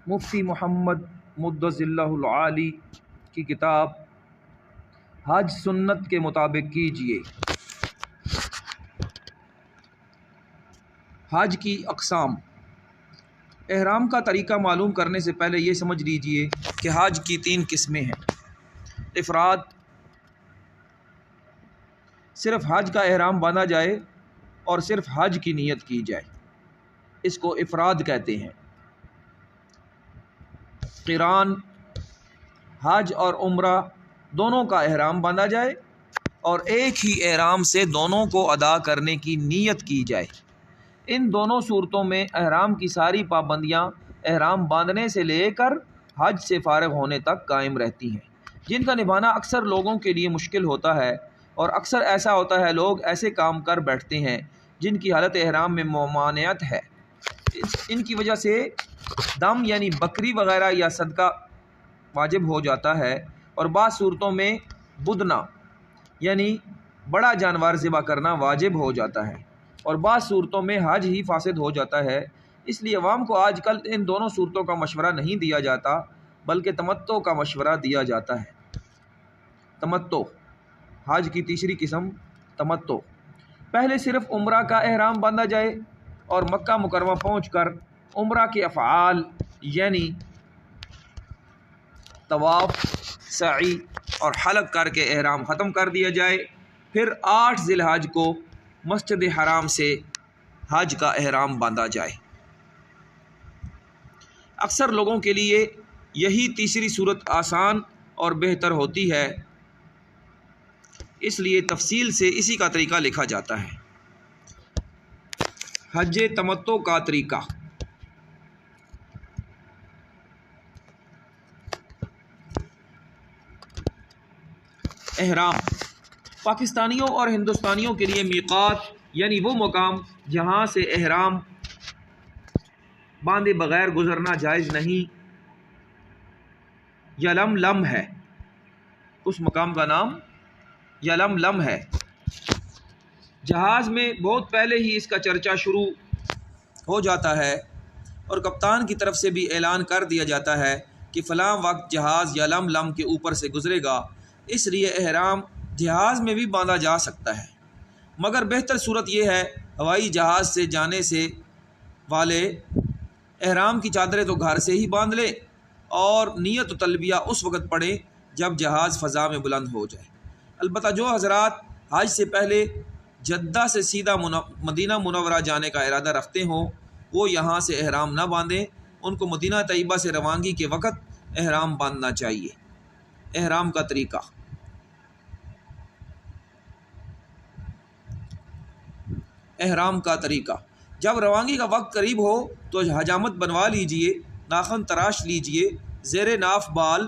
مفتی محمد مدظلہ العالی کی کتاب حج سنت کے مطابق کیجیے۔ حج کی اقسام۔ احرام کا طریقہ معلوم کرنے سے پہلے یہ سمجھ لیجیے کہ حج کی 3 قسمیں ہیں۔ افراد، صرف حج کا احرام باندھا جائے اور صرف حج کی نیت کی جائے، اس کو افراد کہتے ہیں۔ قران، حج اور عمرہ دونوں کا احرام باندھا جائے اور ایک ہی احرام سے دونوں کو ادا کرنے کی نیت کی جائے۔ ان دونوں صورتوں میں احرام کی ساری پابندیاں احرام باندھنے سے لے کر حج سے فارغ ہونے تک قائم رہتی ہیں، جن کا نبھانا اکثر لوگوں کے لیے مشکل ہوتا ہے، اور اکثر ایسا ہوتا ہے لوگ ایسے کام کر بیٹھتے ہیں جن کی حالت احرام میں ممانعت ہے۔ ان کی وجہ سے دم یعنی بکری وغیرہ یا صدقہ واجب ہو جاتا ہے، اور بعض صورتوں میں بدنا یعنی بڑا جانور ذبح کرنا واجب ہو جاتا ہے، اور بعض صورتوں میں حج ہی فاسد ہو جاتا ہے۔ اس لیے عوام کو آج کل ان دونوں صورتوں کا مشورہ نہیں دیا جاتا، بلکہ تمتع کا مشورہ دیا جاتا ہے۔ تمتع، حج کی تیسری قسم تمتع۔ پہلے صرف عمرہ کا احرام باندھا جائے اور مکہ مکرمہ پہنچ کر عمرہ کے افعال یعنی طواف، سعی اور حلق کر کے احرام ختم کر دیا جائے۔ پھر 8 ذی الحج کو مسجد حرام سے حج کا احرام باندھا جائے۔ اکثر لوگوں کے لیے یہی تیسری صورت آسان اور بہتر ہوتی ہے، اس لیے تفصیل سے اسی کا طریقہ لکھا جاتا ہے۔ حج تمتع کا طریقہ۔ احرام پاکستانیوں اور ہندوستانیوں کے لیے میقات یعنی وہ مقام جہاں سے احرام باندھے بغیر گزرنا جائز نہیں، یلملم ہے۔ اس مقام کا نام یلملم ہے۔ جہاز میں بہت پہلے ہی اس کا چرچا شروع ہو جاتا ہے، اور کپتان کی طرف سے بھی اعلان کر دیا جاتا ہے کہ فلاں وقت جہاز یلملم کے اوپر سے گزرے گا، اس لیے احرام جہاز میں بھی باندھا جا سکتا ہے، مگر بہتر صورت یہ ہے ہوائی جہاز سے جانے سے والے احرام کی چادریں تو گھر سے ہی باندھ لے اور نیت و تلبیہ اس وقت پڑھیں جب جہاز فضا میں بلند ہو جائے۔ البتہ جو حضرات حج سے پہلے جدہ سے سیدھا مدینہ منورہ جانے کا ارادہ رکھتے ہوں وہ یہاں سے احرام نہ باندھیں، ان کو مدینہ طیبہ سے روانگی کے وقت احرام باندھنا چاہیے۔ احرام کا طریقہ۔ احرام کا طریقہ، جب روانگی کا وقت قریب ہو تو حجامت بنوا لیجئے، ناخن تراش لیجئے، زیر ناف بال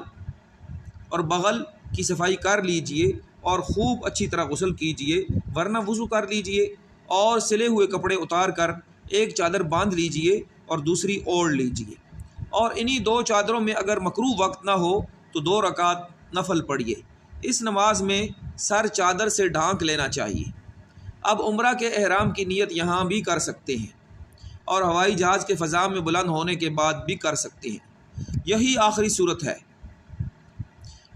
اور بغل کی صفائی کر لیجئے اور خوب اچھی طرح غسل کیجئے، ورنہ وضو کر لیجئے اور سلے ہوئے کپڑے اتار کر ایک چادر باندھ لیجئے اور دوسری اوڑھ لیجئے، اور انہی 2 چادروں میں اگر مکروہ وقت نہ ہو تو 2 رکعت نفل پڑھیے۔ اس نماز میں سر چادر سے ڈھانک لینا چاہیے۔ اب عمرہ کے احرام کی نیت یہاں بھی کر سکتے ہیں اور ہوائی جہاز کے فضا میں بلند ہونے کے بعد بھی کر سکتے ہیں۔ یہی آخری صورت ہے،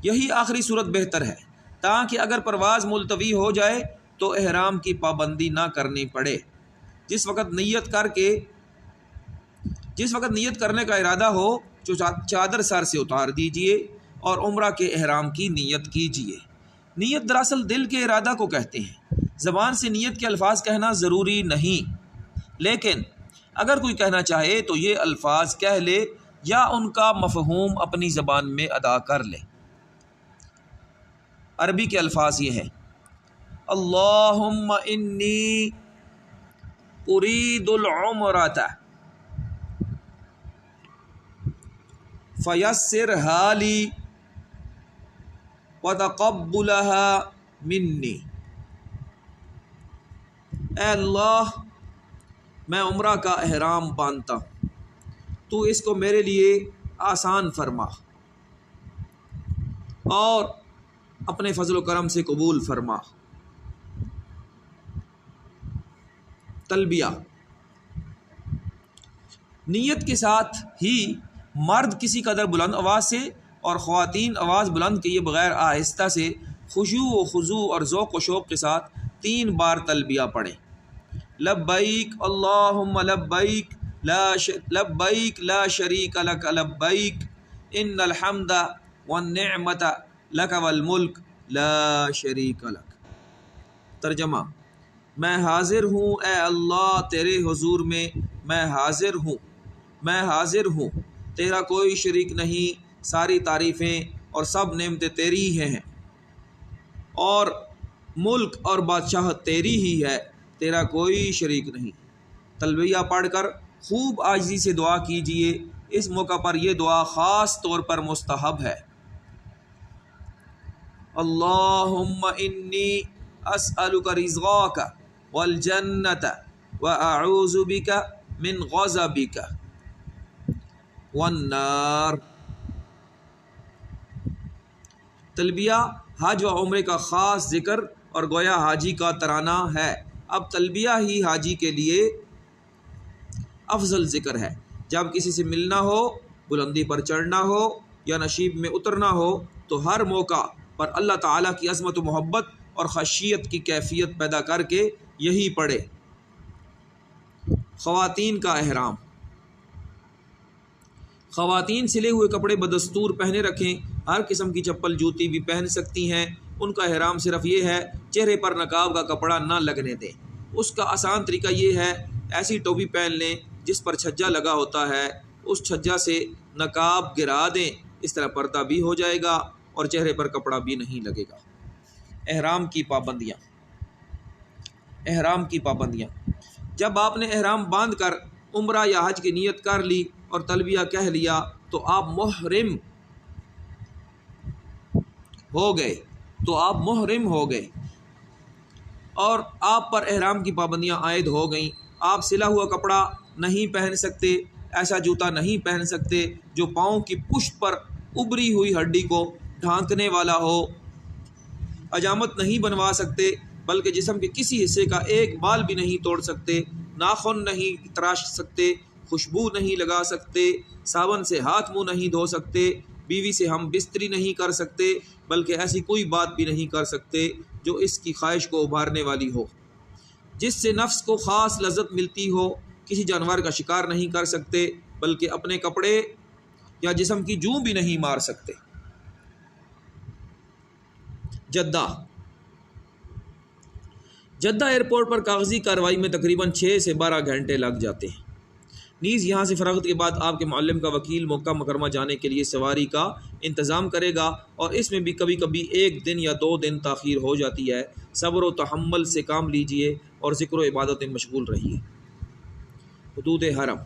یہی آخری صورت بہتر ہے، تاکہ اگر پرواز ملتوی ہو جائے تو احرام کی پابندی نہ کرنی پڑے۔ جس وقت نیت کرنے کا ارادہ ہو تو چادر سر سے اتار دیجئے اور عمرہ کے احرام کی نیت کیجئے۔ نیت دراصل دل کے ارادہ کو کہتے ہیں، زبان سے نیت کے الفاظ کہنا ضروری نہیں، لیکن اگر کوئی کہنا چاہے تو یہ الفاظ کہہ لے یا ان کا مفہوم اپنی زبان میں ادا کر لے۔ عربی کے الفاظ یہ ہیں: اللہم انی ارید العمرۃ فیسرھا لی وتقبلھا منی۔ اے اللہ، میں عمرہ کا احرام باندھتا ہوں، تو اس کو میرے لیے آسان فرما اور اپنے فضل و کرم سے قبول فرما۔ تلبیہ، نیت کے ساتھ ہی مرد کسی قدر بلند آواز سے اور خواتین آواز بلند کیے بغیر آہستہ سے خشوع و خضوع اور ذوق و شوق کے ساتھ 3 بار تلبیہ پڑھیں۔ لبیک اللہم لبیک لبیک لا شریک لک لبیک ان الحمد والنعمت لک والملک لا شریک لک۔ ترجمہ: میں حاضر ہوں اے اللہ تیرے حضور میں، میں حاضر ہوں، تیرا کوئی شریک نہیں، ساری تعریفیں اور سب نعمتیں تیری ہی ہیں، اور ملک اور بادشاہت تیری ہی ہے، تیرا کوئی شریک نہیں۔ تلبیہ پڑھ کر خوب عاجزی سے دعا کیجیے، اس موقع پر یہ دعا خاص طور پر مستحب ہے۔ اللہم انی اسألک رضاک والجنۃ واعوذ بک من غضبک والنار۔ تلبیہ حج و عمرے کا خاص ذکر اور گویا حاجی کا ترانہ ہے۔ اب تلبیہ ہی حاجی کے لیے افضل ذکر ہے۔ جب کسی سے ملنا ہو، بلندی پر چڑھنا ہو یا نشیب میں اترنا ہو تو ہر موقع پر اللہ تعالیٰ کی عظمت و محبت اور خشیت کی کیفیت پیدا کر کے یہی پڑھے۔ خواتین کا احرام۔ خواتین سلے ہوئے کپڑے بدستور پہنے رکھیں، ہر قسم کی چپل جوتی بھی پہن سکتی ہیں۔ ان کا احرام صرف یہ ہے چہرے پر نقاب کا کپڑا نہ لگنے دیں۔ اس کا آسان طریقہ یہ ہے ایسی ٹوپی پہن لیں جس پر چھجا لگا ہوتا ہے، اس چھجا سے نقاب گرا دیں، اس طرح پردہ بھی ہو جائے گا اور چہرے پر کپڑا بھی نہیں لگے گا۔ احرام کی پابندیاں۔ احرام کی پابندیاں: جب آپ نے احرام باندھ کر عمرہ یا حج کی نیت کر لی اور تلبیہ کہہ لیا تو آپ محرم ہو گئے اور آپ پر احرام کی پابندیاں عائد ہو گئیں۔ آپ سلا ہوا کپڑا نہیں پہن سکتے، ایسا جوتا نہیں پہن سکتے جو پاؤں کی پشت پر ابری ہوئی ہڈی کو ڈھانکنے والا ہو، حجامت نہیں بنوا سکتے بلکہ جسم کے کسی حصے کا ایک بال بھی نہیں توڑ سکتے، ناخن نہیں تراش سکتے، خوشبو نہیں لگا سکتے، صابن سے ہاتھ منہ نہیں دھو سکتے، بیوی سے ہم بستری نہیں کر سکتے، بلکہ ایسی کوئی بات بھی نہیں کر سکتے جو اس کی خواہش کو ابھارنے والی ہو، جس سے نفس کو خاص لذت ملتی ہو۔ کسی جانور کا شکار نہیں کر سکتے بلکہ اپنے کپڑے یا جسم کی جوں بھی نہیں مار سکتے۔ جدہ ایئرپورٹ پر کاغذی کارروائی میں تقریباً 6 سے 12 گھنٹے لگ جاتے ہیں۔ نیز یہاں سے فراغت کے بعد آپ کے معلم کا وکیل مکہ مکرمہ جانے کے لیے سواری کا انتظام کرے گا اور اس میں بھی کبھی کبھی 1 دن یا 2 دن تاخیر ہو جاتی ہے۔ صبر و تحمل سے کام لیجئے اور ذکر و عبادت میں مشغول رہیے۔ حدود حرم۔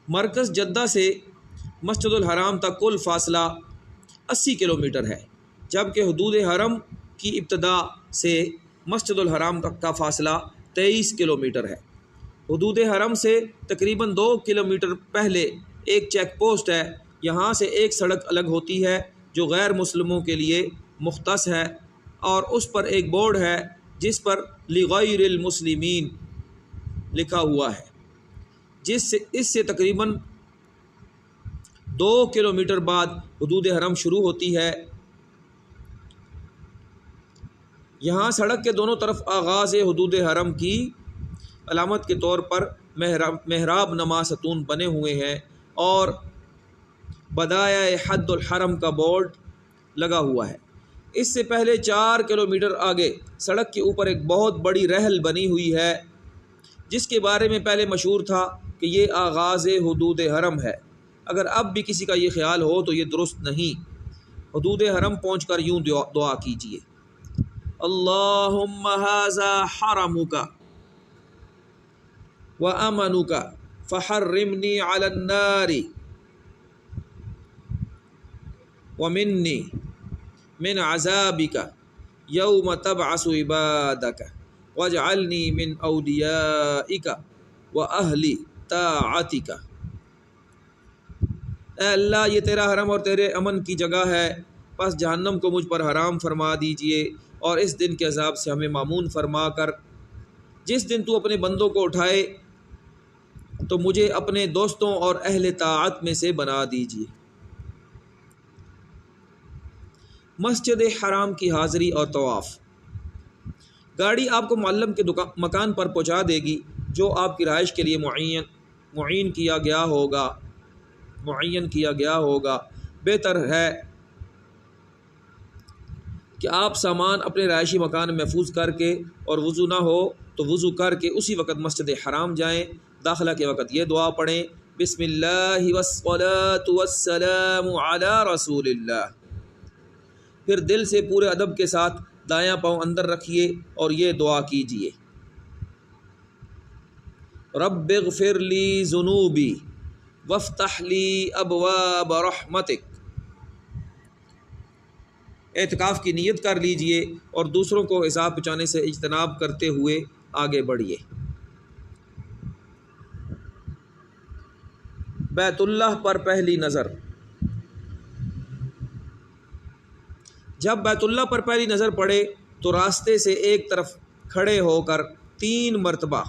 مرکز جدہ سے مسجد الحرام تک کل فاصلہ 80 کلومیٹر ہے، جبکہ حدود حرم کی ابتدا سے مسجد الحرام تک کا فاصلہ 23 کلومیٹر ہے۔ حدود حرم سے تقریباً 2 کلومیٹر پہلے ایک چیک پوسٹ ہے، یہاں سے ایک سڑک الگ ہوتی ہے جو غیر مسلموں کے لیے مختص ہے اور اس پر ایک بورڈ ہے جس پر لغیر المسلمین لکھا ہوا ہے، اس سے تقریباً 2 کلومیٹر بعد حدود حرم شروع ہوتی ہے۔ یہاں سڑک کے دونوں طرف آغاز حدود حرم کی علامت کے طور پر محراب نما ستون بنے ہوئے ہیں اور بدایہ حد الحرم کا بورڈ لگا ہوا ہے۔ اس سے پہلے 4 کلومیٹر آگے سڑک کے اوپر ایک بہت بڑی رحل بنی ہوئی ہے جس کے بارے میں پہلے مشہور تھا کہ یہ آغاز حدود حرم ہے۔ اگر اب بھی کسی کا یہ خیال ہو تو یہ درست نہیں۔ حدود حرم پہنچ کر یوں دعا کیجیے: اللہم ھذا حرمک وامنک فحرمنی علی النار ومنی من عذابک یوم تبعث عبادک واجعلنی من اولیائک واہل طاعتک۔ اے اللہ، یہ تیرا حرم اور تیرے امن کی جگہ ہے، پس جہنم کو مجھ پر حرام فرما دیجئے اور اس دن کے عذاب سے ہمیں مامون فرما کر جس دن تو اپنے بندوں کو تو مجھے اپنے دوستوں اور اہل طاعت میں سے بنا دیجیے۔ مسجد حرام کی حاضری اور طواف۔ گاڑی آپ کو معلم کے مکان پر پہنچا دے گی جو آپ کی رہائش کے لیے معین کیا گیا ہوگا۔ بہتر ہے کہ آپ سامان اپنے رہائشی مکان میں محفوظ کر کے اور وضو نہ ہو تو وضو کر کے اسی وقت مسجد حرام جائیں۔ داخلہ کے وقت یہ دعا پڑھیں، بسم اللہ والصلاة والسلام علی رسول اللہ۔ پھر دل سے پورے ادب کے ساتھ دایاں پاؤں اندر رکھیے اور یہ دعا کیجیے، رب اغفر لی ذنوبی وافتح لی ابواب رحمتک۔ اعتکاف کی نیت کر لیجئے اور دوسروں کو عذاب پہنچانے سے اجتناب کرتے ہوئے آگے بڑھیے۔ بیت اللہ پر پہلی نظر۔ جب بیت اللہ پر پہلی نظر پڑے تو راستے سے ایک طرف کھڑے ہو کر 3 مرتبہ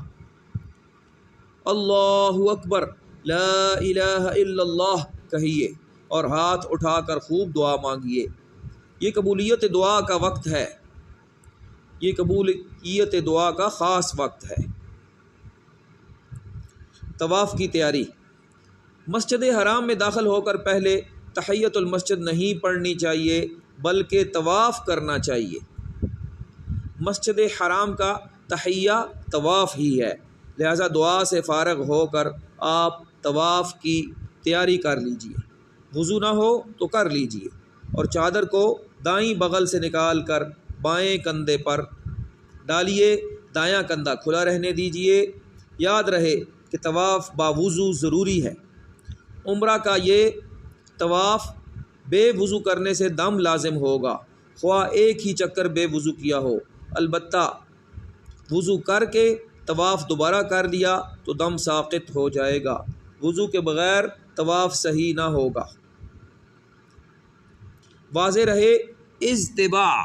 اللہ اکبر لا الہ الا اللہ کہیے اور ہاتھ اٹھا کر خوب دعا مانگیے۔ یہ قبولیت دعا کا وقت ہے، یہ قبولیت دعا کا خاص وقت ہے۔ طواف کی تیاری۔ مسجد حرام میں داخل ہو کر پہلے تحیۃ المسجد نہیں پڑھنی چاہیے بلکہ طواف کرنا چاہیے۔ مسجد حرام کا تحیہ طواف ہی ہے، لہذا دعا سے فارغ ہو کر آپ طواف کی تیاری کر لیجئے۔ وضو نہ ہو تو کر لیجئے اور چادر کو دائیں بغل سے نکال کر بائیں کندھے پر ڈالیے، دایاں کندھا کھلا رہنے دیجئے۔ یاد رہے کہ طواف باوضو ضروری ہے۔ عمرہ کا یہ طواف بے وضو کرنے سے دم لازم ہوگا، خواہ ایک ہی چکر بے وضو کیا ہو۔ البتہ وضو کر کے طواف دوبارہ کر لیا تو دم ساقط ہو جائے گا، وضو کے بغیر طواف صحیح نہ ہوگا۔ واضح رہے اجتباع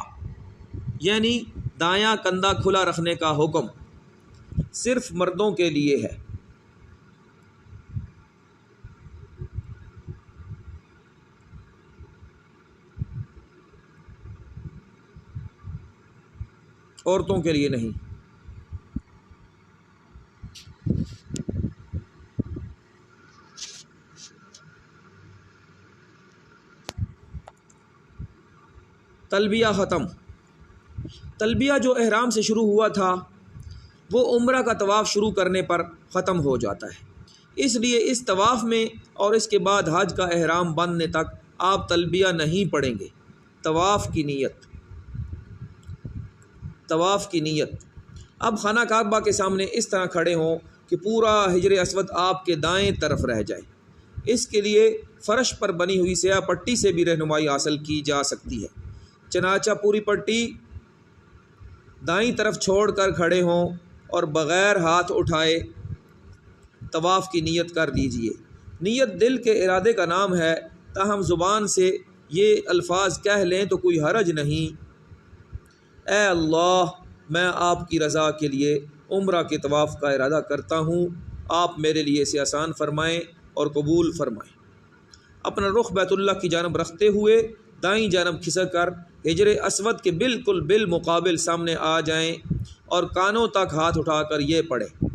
یعنی دایاں کندھا کھلا رکھنے کا حکم صرف مردوں کے لیے ہے۔ عورتوں کے لیے نہیں۔ تلبیہ ختم۔ تلبیہ جو احرام سے شروع ہوا تھا وہ عمرہ کا طواف شروع کرنے پر ختم ہو جاتا ہے، اس لیے اس طواف میں اور اس کے بعد حج کا احرام باندھنے تک آپ تلبیہ نہیں پڑھیں گے۔ طواف کی نیت۔ اب خانہ کعبہ کے سامنے اس طرح کھڑے ہوں کہ پورا حجر اسود آپ کے دائیں طرف رہ جائے۔ اس کے لیے فرش پر بنی ہوئی سیاہ پٹی سے بھی رہنمائی حاصل کی جا سکتی ہے، چنانچہ پوری پٹی دائیں طرف چھوڑ کر کھڑے ہوں اور بغیر ہاتھ اٹھائے طواف کی نیت کر لیجئے۔ نیت دل کے ارادے کا نام ہے، تاہم زبان سے یہ الفاظ کہہ لیں تو کوئی حرج نہیں۔ اے اللہ، میں آپ کی رضا کے لیے عمرہ کے طواف کا ارادہ کرتا ہوں، آپ میرے لیے اسے آسان فرمائیں اور قبول فرمائیں۔ اپنا رخ بیت اللہ کی جانب رکھتے ہوئے دائیں جانب کھسک کر حجر اسود کے بالکل بالمقابل سامنے آ جائیں اور کانوں تک ہاتھ اٹھا کر یہ پڑھیں،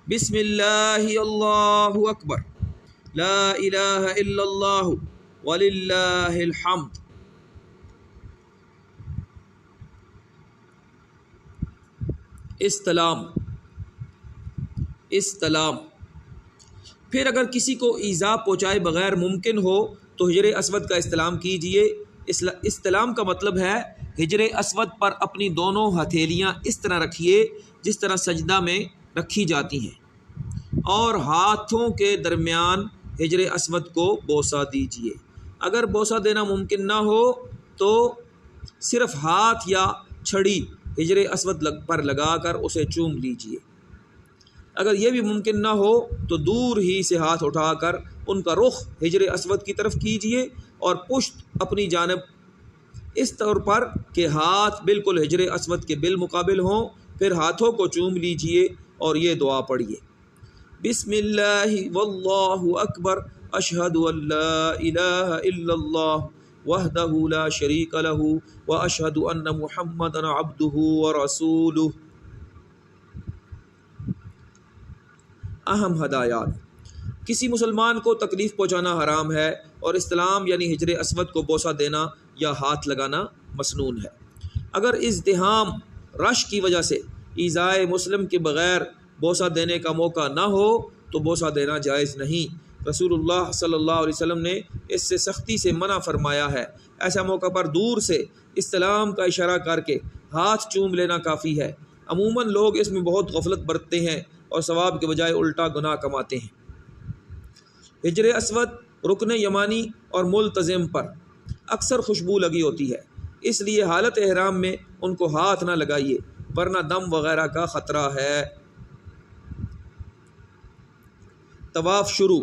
بسم اللہ اللہ اکبر لا الہ الا اللہ وللہ الحمد۔ استلام۔ پھر اگر کسی کو ایذا پہنچائے بغیر ممکن ہو تو حجر اسود کا استلام کیجیے۔ استلام کا مطلب ہے حجر اسود پر اپنی دونوں ہتھیلیاں اس طرح رکھیے جس طرح سجدہ میں رکھی جاتی ہیں اور ہاتھوں کے درمیان حجر اسود کو بوسہ دیجیے۔ اگر بوسہ دینا ممکن نہ ہو تو صرف ہاتھ یا چھڑی حجر اسود پر لگا کر اسے چوم لیجیے۔ اگر یہ بھی ممکن نہ ہو تو دور ہی سے ہاتھ اٹھا کر ان کا رخ حجر اسود کی طرف کیجیے اور پشت اپنی جانب اس طور پر کہ ہاتھ بالکل حجر اسود کے بالمقابل ہوں، پھر ہاتھوں کو چوم لیجیے اور یہ دعا پڑھیے: بسم اللہ واللہ اکبر، اشہد ان لا الہ الا اللہ وحدہ لا شریک لہ واشہد ان محمدا عبدہ ورسولہ۔ اہم ہدایات: کسی مسلمان کو تکلیف پہنچانا حرام ہے، اور استلام یعنی حجر اسود کو بوسہ دینا یا ہاتھ لگانا مسنون ہے۔ اگر ازدحام رش کی وجہ سے ایذائے مسلم کے بغیر بوسہ دینے کا موقع نہ ہو تو بوسہ دینا جائز نہیں۔ رسول اللہ صلی اللہ علیہ وسلم نے اس سے سختی سے منع فرمایا ہے۔ ایسا موقع پر دور سے استلام کا اشارہ کر کے ہاتھ چوم لینا کافی ہے۔ عموماً لوگ اس میں بہت غفلت برتتے ہیں اور ثواب کے بجائے الٹا گناہ کماتے ہیں۔ حجر اسود، رکن یمانی اور ملتزم پر اکثر خوشبو لگی ہوتی ہے، اس لیے حالت احرام میں ان کو ہاتھ نہ لگائیے ورنہ دم وغیرہ کا خطرہ ہے۔ طواف شروع: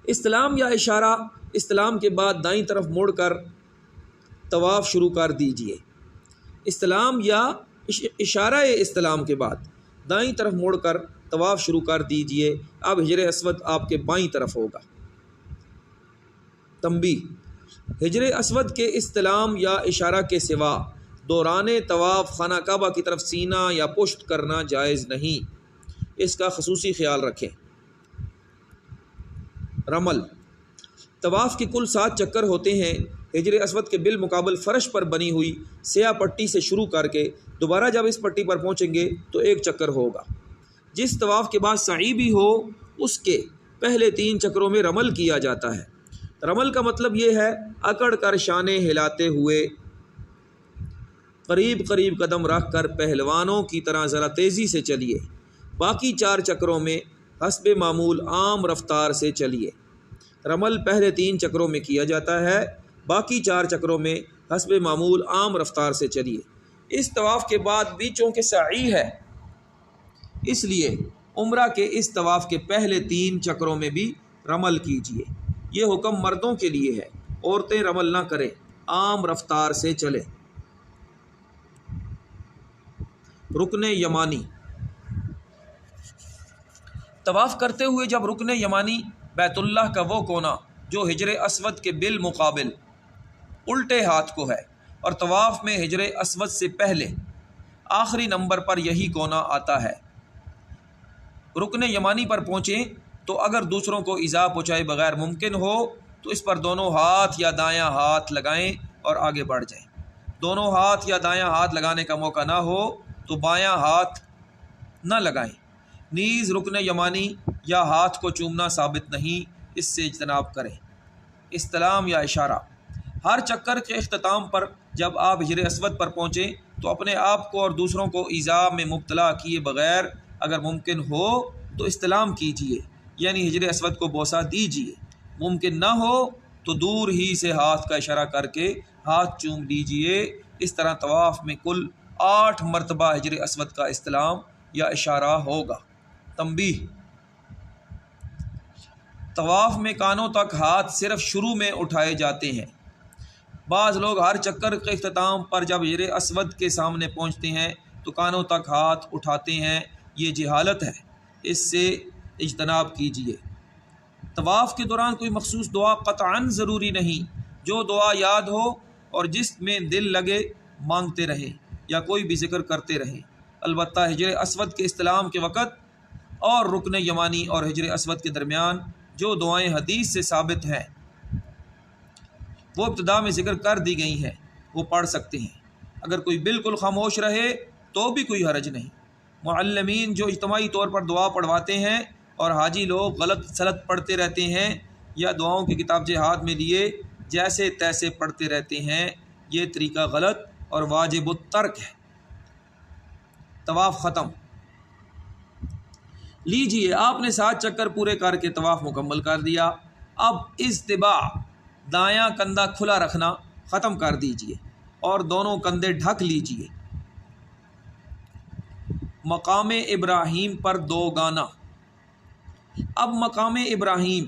استلام یا اشارہ استلام کے بعد دائیں طرف مڑ کر طواف شروع کر دیجیے۔ استلام یا اشارہ استلام کے بعد دائیں طرف مڑ کر طواف شروع کر دیجیے۔ اب حجر اسود آپ کے بائیں طرف ہوگا۔ تنبیہ: حجر اسود کے استلام یا اشارہ کے سوا دوران طواف خانہ کعبہ کی طرف سینہ یا پشت کرنا جائز نہیں، اس کا خصوصی خیال رکھیں۔ رمل: طواف کے کل 7 چکر ہوتے ہیں۔ حجر اسود کے بالمقابل فرش پر بنی ہوئی سیاہ پٹی سے شروع کر کے دوبارہ جب اس پٹی پر پہنچیں گے تو 1 چکر ہوگا۔ جس طواف کے بعد سعی بھی ہو اس کے پہلے 3 چکروں میں رمل کیا جاتا ہے۔ رمل کا مطلب یہ ہے اکڑ کر شانے ہلاتے ہوئے قریب قریب قدم رکھ کر پہلوانوں کی طرح ذرا تیزی سے چلیے۔ باقی 4 چکروں میں حسب معمول عام رفتار سے چلیے۔ رمل پہلے 3 چکروں میں کیا جاتا ہے، باقی 4 چکروں میں حسب معمول عام رفتار سے چلیے۔ اس طواف کے بعد بھی چونکہ سعی ہے، اس لیے عمرہ کے اس طواف کے پہلے 3 چکروں میں بھی رمل کیجیے۔ یہ حکم مردوں کے لیے ہے، عورتیں رمل نہ کریں، عام رفتار سے چلیں۔ رکن یمانی: طواف کرتے ہوئے جب رکن یمانی بیت اللہ کا وہ کونا جو حجر اسود کے بالمقابل الٹے ہاتھ کو ہے اور طواف میں حجر اسود سے پہلے آخری نمبر پر یہی کونا آتا ہے، رکن یمانی پر پہنچیں تو اگر دوسروں کو ایذا پہنچائے بغیر ممکن ہو تو اس پر دونوں ہاتھ یا دایاں ہاتھ لگائیں اور آگے بڑھ جائیں۔ دونوں ہاتھ یا دایاں ہاتھ لگانے کا موقع نہ ہو تو بایاں ہاتھ نہ لگائیں۔ نیز رکن یمانی یا ہاتھ کو چومنا ثابت نہیں، اس سے اجتناب کریں۔ استلام یا اشارہ: ہر چکر کے اختتام پر جب آپ حجر اسود پر پہنچیں تو اپنے آپ کو اور دوسروں کو ایذا میں مبتلا کیے بغیر اگر ممکن ہو تو استلام کیجیے، یعنی حجر اسود کو بوسہ دیجیے۔ ممکن نہ ہو تو دور ہی سے ہاتھ کا اشارہ کر کے ہاتھ چوم دیجیے۔ اس طرح طواف میں کل 8 مرتبہ حجر اسود کا استلام یا اشارہ ہوگا۔ تنبیہ: طواف میں کانوں تک ہاتھ صرف شروع میں اٹھائے جاتے ہیں۔ بعض لوگ ہر چکر کے اختتام پر جب حجر اسود کے سامنے پہنچتے ہیں تو کانوں تک ہاتھ اٹھاتے ہیں، یہ جہالت ہے، اس سے اجتناب کیجیے۔ طواف کے دوران کوئی مخصوص دعا قطعاً ضروری نہیں، جو دعا یاد ہو اور جس میں دل لگے مانگتے رہیں یا کوئی بھی ذکر کرتے رہیں۔ البتہ حجر اسود کے استلام کے وقت اور رکن یمانی اور حجر اسود کے درمیان جو دعائیں حدیث سے ثابت ہیں وہ ابتدا میں ذکر کر دی گئی ہیں، وہ پڑھ سکتے ہیں۔ اگر کوئی بالکل خاموش رہے تو بھی کوئی حرج نہیں۔ معلمین جو اجتماعی طور پر دعا پڑھواتے ہیں اور حاجی لوگ غلط سلط پڑھتے رہتے ہیں یا دعاؤں کی کتابچے ہاتھ میں لیے جیسے تیسے پڑھتے رہتے ہیں، یہ طریقہ غلط اور واجب الترک ہے۔ طواف ختم لیجئے، آپ نے 7 چکر پورے کر کے طواف مکمل کر دیا۔ اب اصطباع دایاں کندھا کھلا رکھنا ختم کر دیجئے اور دونوں کندھے ڈھک لیجئے۔ مقام ابراہیم پر 2 گانا۔ اب مقام ابراہیم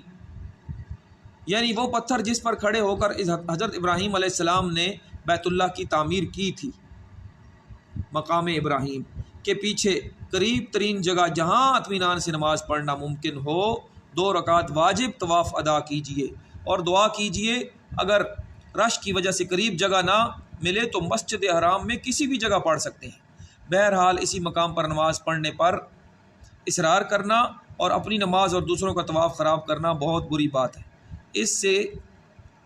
یعنی وہ پتھر جس پر کھڑے ہو کر حضرت ابراہیم علیہ السلام نے بیت اللہ کی تعمیر کی تھی، مقام ابراہیم کے پیچھے قریب ترین جگہ جہاں اطمینان سے نماز پڑھنا ممکن ہو 2 رکعت واجب طواف ادا کیجیے اور دعا کیجیے۔ اگر رش کی وجہ سے قریب جگہ نہ ملے تو مسجد حرام میں کسی بھی جگہ پڑھ سکتے ہیں۔ بہرحال اسی مقام پر نماز پڑھنے پر اصرار کرنا اور اپنی نماز اور دوسروں کا طواف خراب کرنا بہت بری بات ہے، اس سے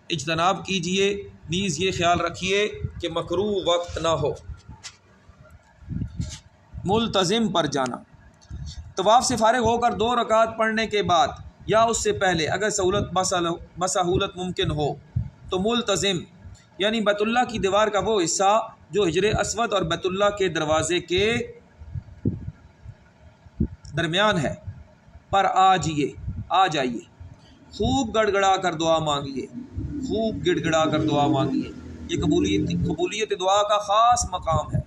اجتناب کیجیے۔ نیز یہ خیال رکھیے کہ مکروہ وقت نہ ہو۔ ملتزم پر جانا، طواف سے فارغ ہو کر 2 رکعت پڑھنے کے بعد یا اس سے پہلے اگر بسہولت ممکن ہو تو ملتزم یعنی بیت اللہ کی دیوار کا وہ حصہ جو حجر اسود اور بیت اللہ کے دروازے کے درمیان ہے پر آ جائیے، خوب گڑ گڑا کر دعا مانگیے، یہ قبولیت دعا کا خاص مقام ہے۔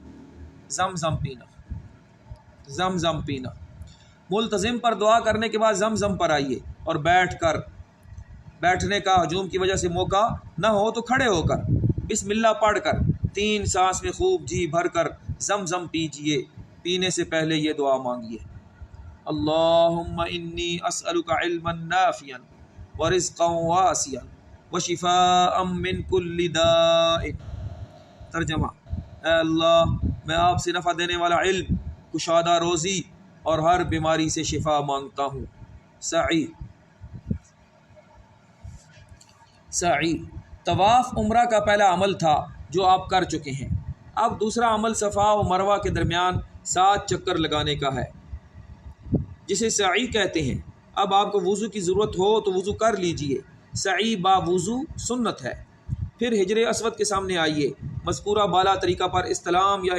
زمزم پینا، ملتزم پر دعا کرنے کے بعد زمزم پر آئیے اور بیٹھنے کا ہجوم کی وجہ سے موقع نہ ہو تو کھڑے ہو کر بسم اللہ پڑھ کر 3 سانس میں خوب جی بھر کر زمزم پیجیے۔ پینے سے پہلے یہ دعا مانگیے، اللہم انی اسألک علما نافعا ورزقا واسعا وشفاء من کل داء۔ ترجمہ، اے اللہ میں آپ سے نفع دینے والا علم، کشادہ روزی اور ہر بیماری سے شفا مانگتا ہوں۔ سعی، طواف عمرہ کا پہلا عمل تھا جو آپ کر چکے ہیں۔ اب دوسرا عمل صفا و مروہ کے درمیان 7 چکر لگانے کا ہے جسے سعی کہتے ہیں۔ اب آپ کو وضو کی ضرورت ہو تو وضو کر لیجئے، سعی با وضو سنت ہے۔ پھر حجر اسود کے سامنے آئیے، مذکورہ بالا طریقہ پر استلام یا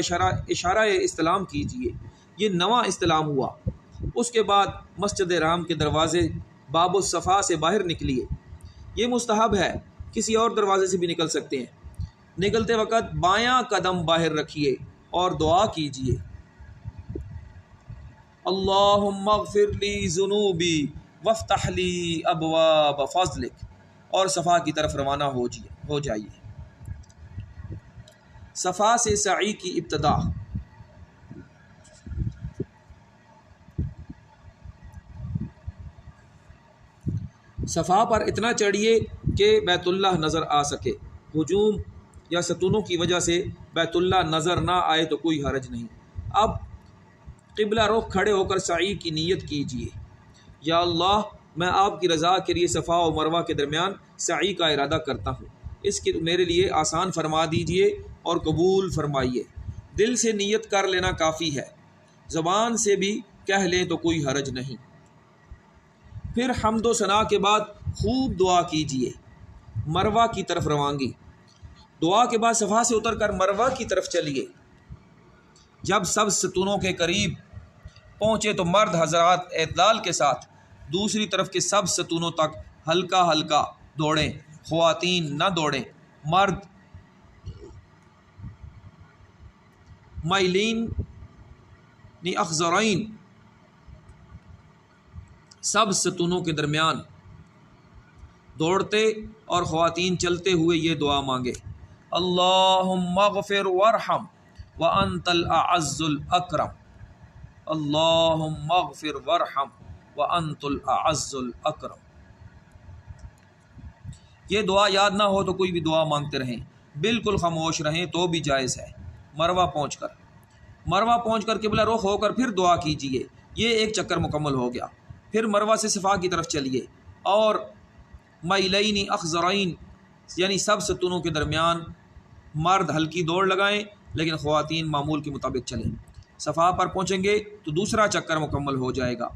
اشارہ استلام کیجئے، یہ نواں استلام ہوا۔ اس کے بعد مسجد حرام کے دروازے باب الصفا سے باہر نکلیے، یہ مستحب ہے، کسی اور دروازے سے بھی نکل سکتے ہیں۔ نکلتے وقت بایاں قدم باہر رکھیے اور دعا کیجئے، اللہم اغفر لی ذنوبی وافتح لی ابواب فضلک، اور صفا کی طرف روانہ ہو جائیے۔ صفا سے سعی کی ابتدا، صفا پر اتنا چڑھیے کہ بیت اللہ نظر آ سکے، ہجوم یا ستونوں کی وجہ سے بیت اللہ نظر نہ آئے تو کوئی حرج نہیں۔ اب قبلہ رخ کھڑے ہو کر سعی کی نیت کیجیے، یا اللہ میں آپ کی رضا کے لیے صفا و مروہ کے درمیان سعی کا ارادہ کرتا ہوں، اس کے میرے لیے آسان فرما دیجیے اور قبول فرمائیے۔ دل سے نیت کر لینا کافی ہے، زبان سے بھی کہہ لیں تو کوئی حرج نہیں۔ پھر حمد و ثنا کے بعد خوب دعا کیجیے۔ مروہ کی طرف روانگی، دعا کے بعد صفا سے اتر کر مروہ کی طرف چلیے۔ جب سب ستونوں کے قریب پہنچے تو مرد حضرات اعتدال کے ساتھ دوسری طرف کے سب ستونوں تک ہلکا ہلکا دوڑیں، خواتین نہ دوڑیں۔ مرد مائلین اخضرین سب ستونوں کے درمیان دوڑتے اور خواتین چلتے ہوئے یہ دعا مانگے، اللہم اغفر وارحم وانت الاعز الاکرم، اللہم اغفر وارحم وانت الاعز الاکرم۔ یہ دعا یاد نہ ہو تو کوئی بھی دعا مانگتے رہیں، بالکل خاموش رہیں تو بھی جائز ہے۔ مروہ پہنچ کر قبلہ رخ ہو کر پھر دعا کیجیے، یہ 1 چکر مکمل ہو گیا۔ پھر مروہ سے صفا کی طرف چلیے اور میلین اخضرین یعنی سب ستونوں کے درمیان مرد ہلکی دوڑ لگائیں لیکن خواتین معمول کے مطابق چلیں۔ صفا پر پہنچیں گے تو دوسرا چکر مکمل ہو جائے گا،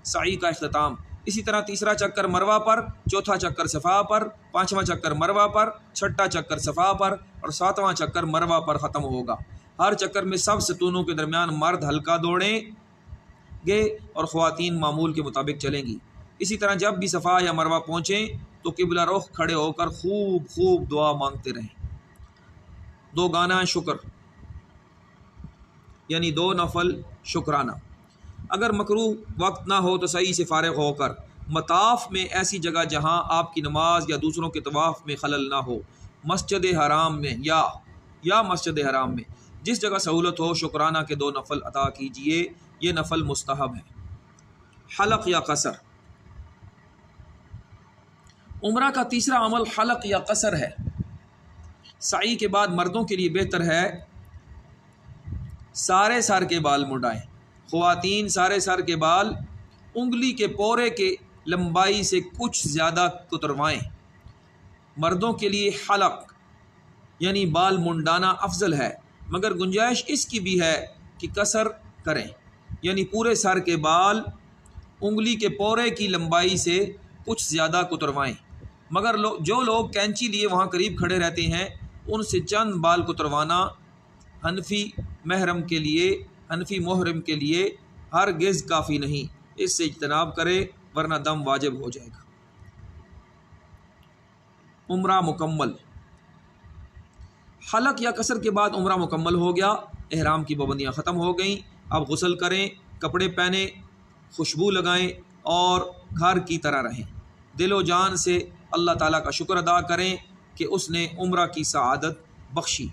سعی کا اختتام۔ اسی طرح تیسرا چکر مروہ پر، چوتھا چکر صفا پر، پانچواں چکر مروہ پر، چھٹا چکر صفا پر اور ساتواں چکر مروہ پر ختم ہوگا۔ ہر چکر میں سب ستونوں کے درمیان مرد ہلکا دوڑیں گے اور خواتین معمول کے مطابق چلیں گی۔ اسی طرح جب بھی صفا یا مروہ پہنچیں تو قبلہ رخ کھڑے ہو کر خوب دعا مانگتے رہیں۔ 2 گانا شکر یعنی 2 نفل شکرانہ۔ اگر مکروہ وقت نہ ہو تو صحیح سے فارغ ہو کر مطاف میں ایسی جگہ جہاں آپ کی نماز یا دوسروں کے طواف میں خلل نہ ہو، مسجد حرام میں یا مسجد حرام میں جس جگہ سہولت ہو شکرانہ کے 2 نفل ادا کیجئے، یہ نفل مستحب ہے۔ حلق یا قصر، عمرہ کا تیسرا عمل حلق یا قصر ہے۔ سعی کے بعد مردوں کے لیے بہتر ہے سارے سر کے بال منڈائیں، خواتین سارے سر کے بال انگلی کے پورے کے لمبائی سے کچھ زیادہ کتروائیں۔ مردوں کے لیے حلق یعنی بال منڈانا افضل ہے، مگر گنجائش اس کی بھی ہے کہ قصر کریں، یعنی پورے سر کے بال انگلی کے پورے کی لمبائی سے کچھ زیادہ کتروائیں، مگر جو لوگ کینچی لیے وہاں قریب کھڑے رہتے ہیں ان سے چند بال کتروانا حنفی محرم کے لیے ہرگز کافی نہیں، اس سے اجتناب کرے ورنہ دم واجب ہو جائے گا۔ عمرہ مکمل، حلق یا قصر کے بعد عمرہ مکمل ہو گیا، احرام کی پابندیاں ختم ہو گئیں، اب غسل کریں، کپڑے پہنیں، خوشبو لگائیں اور گھر کی طرح رہیں۔ دل و جان سے اللہ تعالیٰ کا شکر ادا کریں کہ اس نے عمرہ کی سعادت بخشی۔